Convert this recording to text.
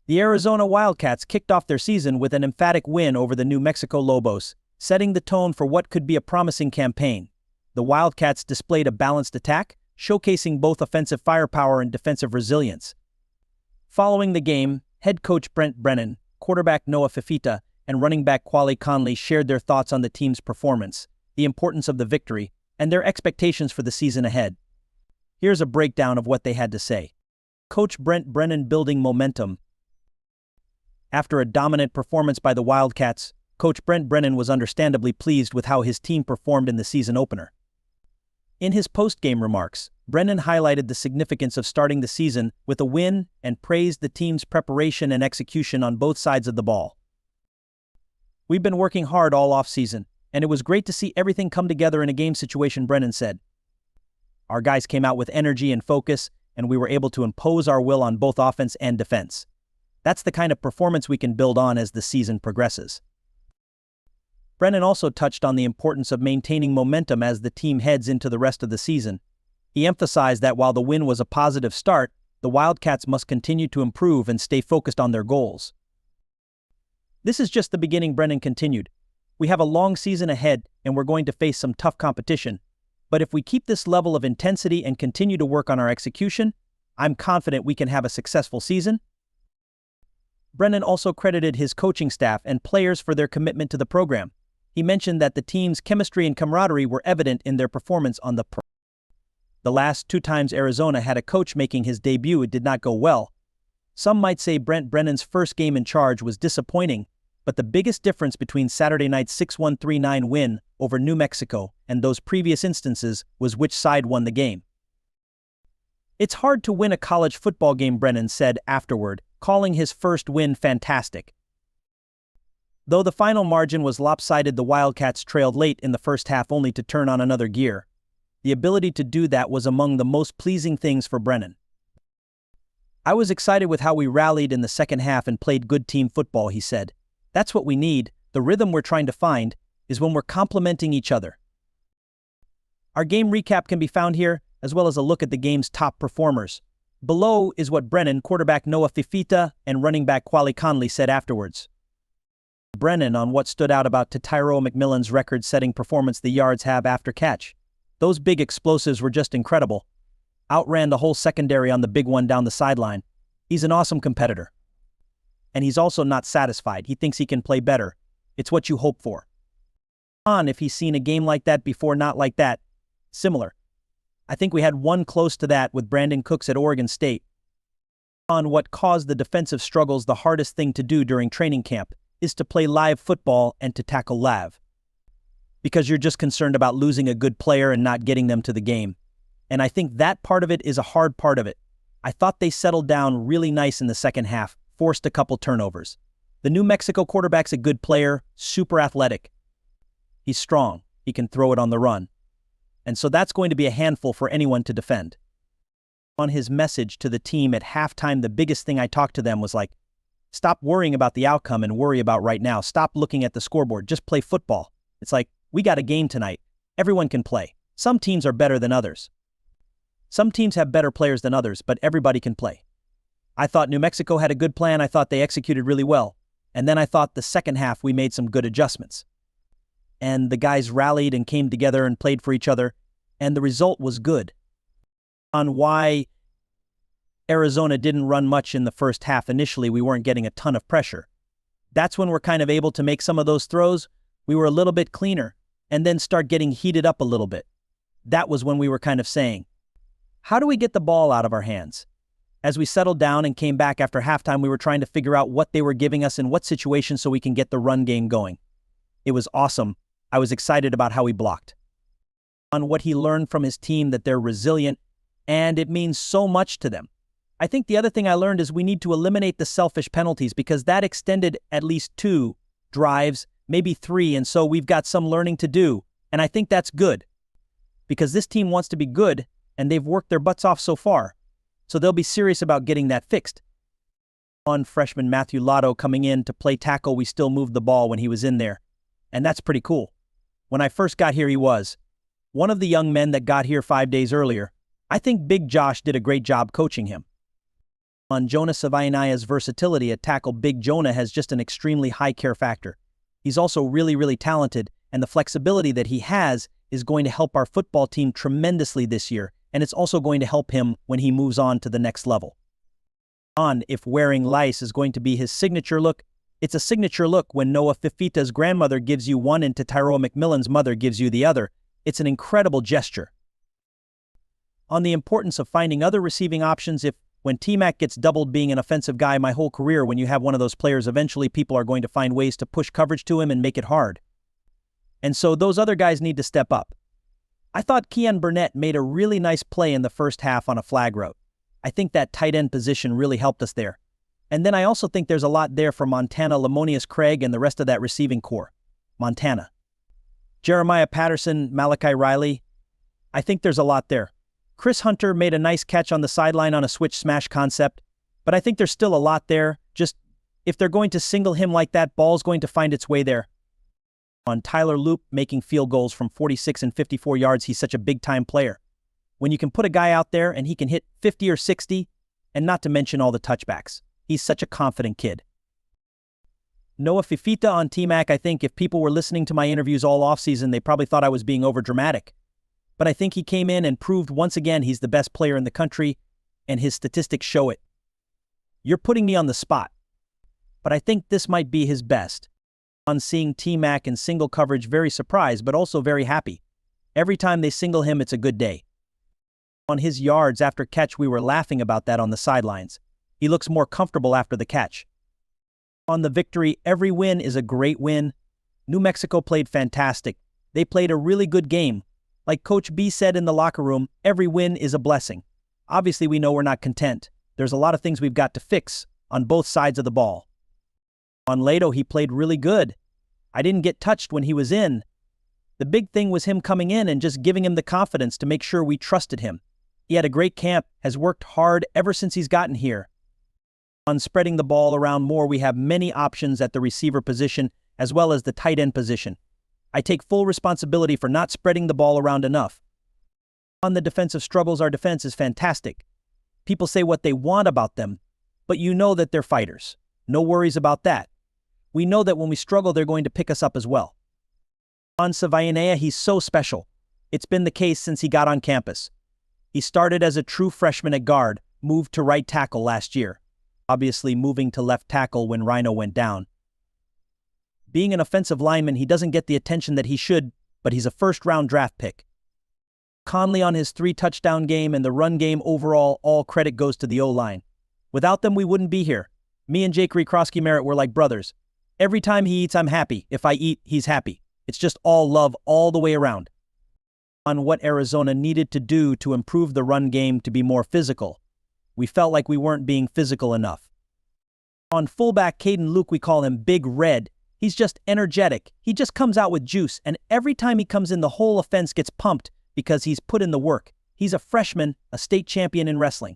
The Arizona Wildcats kicked off their season with an emphatic win over the New Mexico Lobos, setting the tone for what could be a promising campaign. The Wildcats displayed a balanced attack, showcasing both offensive firepower and defensive resilience. Following the game, head coach Brent Brennan, quarterback Noah Fifita, and running back Quali Conley shared their thoughts on the team's performance, the importance of the victory, and their expectations for the season ahead. Here's a breakdown of what they had to say. Coach Brent Brennan building momentum. After a dominant performance by the Wildcats, Coach Brent Brennan was understandably pleased with how his team performed in the season opener. In his post-game remarks, Brennan highlighted the significance of starting the season with a win and praised the team's preparation and execution on both sides of the ball. "We've been working hard all off-season, and it was great to see everything come together in a game situation," Brennan said. "Our guys came out with energy and focus, and we were able to impose our will on both offense and defense. That's the kind of performance we can build on as the season progresses." Brennan also touched on the importance of maintaining momentum as the team heads into the rest of the season. He emphasized that while the win was a positive start, the Wildcats must continue to improve and stay focused on their goals. "This is just the beginning," Brennan continued. "We have a long season ahead, and we're going to face some tough competition. But if we keep this level of intensity and continue to work on our execution, I'm confident we can have a successful season." Brennan also credited his coaching staff and players for their commitment to the program. He mentioned that the team's chemistry and camaraderie were evident in their performance on the The last 2 times Arizona had a coach making his debut, it did not go well. Some might say Brent Brennan's first game in charge was disappointing, but the biggest difference between Saturday night's 6-1-3-9 win over New Mexico and those previous instances was which side won the game. "It's hard to win a college football game," Brennan said afterward, calling his first win fantastic. Though the final margin was lopsided, the Wildcats trailed late in the first half only to turn on another gear. The ability to do that was among the most pleasing things for Brennan. "I was excited with how we rallied in the second half and played good team football," he said. "That's what we need. The rhythm we're trying to find is when we're complementing each other." Our game recap can be found here, as well as a look at the game's top performers. Below is what Brennan, quarterback Noah Fifita, and running back Quali Conley said afterwards. Brennan on what stood out about Tyro McMillan's record-setting performance, the yards have after catch. "Those big explosives were just incredible. Outran the whole secondary on the big one down the sideline. He's an awesome competitor. And he's also not satisfied. He thinks he can play better. It's what you hope for. On if he's seen a game like that before, not like that. Similar. I think we had one close to that with Brandon Cooks at Oregon State." On what caused the defensive struggles, the hardest thing to do during training camp is to play live football and to tackle live. Because you're just concerned about losing a good player and not getting them to the game. And I think that part of it is a hard part of it. I thought they settled down really nice in the second half, forced a couple turnovers. The New Mexico quarterback's a good player, super athletic. He's strong, he can throw it on the run. And so that's going to be a handful for anyone to defend. On his message to the team at halftime, the biggest thing I talked to them was like, stop worrying about the outcome and worry about right now. Stop looking at the scoreboard, just play football. It's like, we got a game tonight. Everyone can play. Some teams are better than others. Some teams have better players than others, but everybody can play. I thought New Mexico had a good plan. I thought they executed really well. And then I thought the second half we made some good adjustments. And the guys rallied and came together and played for each other, and the result was good. On why Arizona didn't run much in the first half initially, we weren't getting a ton of pressure. That's when we're kind of able to make some of those throws. We were a little bit cleaner, and then start getting heated up a little bit. That was when we were kind of saying, how do we get the ball out of our hands? As we settled down and came back after halftime, we were trying to figure out what they were giving us in what situation so we can get the run game going. It was awesome. I was excited about how he blocked. On what he learned from his team, that they're resilient, and it means so much to them. I think the other thing I learned is we need to eliminate the selfish penalties, because that extended at least 2 drives, maybe 3, and so we've got some learning to do, and I think that's good. Because this team wants to be good, and they've worked their butts off so far, so they'll be serious about getting that fixed. On freshman Matthew Lotto coming in to play tackle, we still moved the ball when he was in there, and that's pretty cool. When I first got here, he was one of the young men that got here 5 days earlier. I think Big Josh did a great job coaching him. On Jonah Savaianaya's versatility at tackle, Big Jonah has just an extremely high care factor. He's also really talented, and the flexibility that he has is going to help our football team tremendously this year, and it's also going to help him when he moves on to the next level. If wearing lice is going to be his signature look, it's a signature look when Noah Fifita's grandmother gives you one and Tyrone McMillan's mother gives you the other. It's an incredible gesture. On the importance of finding other receiving options, when T-Mac gets doubled being an offensive guy my whole career, when you have one of those players, eventually people are going to find ways to push coverage to him and make it hard. And so those other guys need to step up. I thought Keon Burnett made a really nice play in the first half on a flag route. I think that tight end position really helped us there. And then I also think there's a lot there for Montana, Lamonius Craig, and the rest of that receiving core. Montana. Jeremiah Patterson, Malachi Riley. I think there's a lot there. Chris Hunter made a nice catch on the sideline on a switch smash concept, but I think there's still a lot there. Just, if they're going to single him like that, ball's going to find its way there. On Tyler Loop making field goals from 46 and 54 yards, he's such a big-time player. When you can put a guy out there and he can hit 50 or 60, and not to mention all the touchbacks. He's such a confident kid. Noah Fifita on T-Mac, I think if people were listening to my interviews all offseason, they probably thought I was being overdramatic. But I think he came in and proved once again he's the best player in the country, and his statistics show it. You're putting me on the spot, but I think this might be his best. On seeing T-Mac in single coverage, very surprised, but also very happy. Every time they single him, it's a good day. On his yards after catch, we were laughing about that on the sidelines. He looks more comfortable after the catch. On the victory, every win is a great win. New Mexico played fantastic. They played a really good game. Like Coach B said in the locker room, every win is a blessing. Obviously, we know we're not content. There's a lot of things we've got to fix on both sides of the ball. On Lato, he played really good. I didn't get touched when he was in. The big thing was him coming in and just giving him the confidence to make sure we trusted him. He had a great camp, has worked hard ever since he's gotten here. On spreading the ball around more, we have many options at the receiver position as well as the tight end position. I take full responsibility for not spreading the ball around enough. On the defensive struggles, our defense is fantastic. People say what they want about them, but you know that they're fighters. No worries about that. We know that when we struggle, they're going to pick us up as well. On Savaianaya, he's so special. It's been the case since he got on campus. He started as a true freshman at guard, moved to right tackle last year, obviously moving to left tackle when Rhino went down. Being an offensive lineman, he doesn't get the attention that he should, but he's a first-round draft pick. Conley on his 3-touchdown game and the run game overall, all credit goes to the O-line. Without them, we wouldn't be here. Me and Jake Rekrosky-Merritt were like brothers. Every time he eats, I'm happy. If I eat, he's happy. It's just all love all the way around. On what Arizona needed to do to improve the run game to be more physical. We felt like we weren't being physical enough. On fullback Caden Luke, we call him Big Red. He's just energetic. He just comes out with juice, and every time he comes in, the whole offense gets pumped because he's put in the work. He's a freshman, a state champion in wrestling.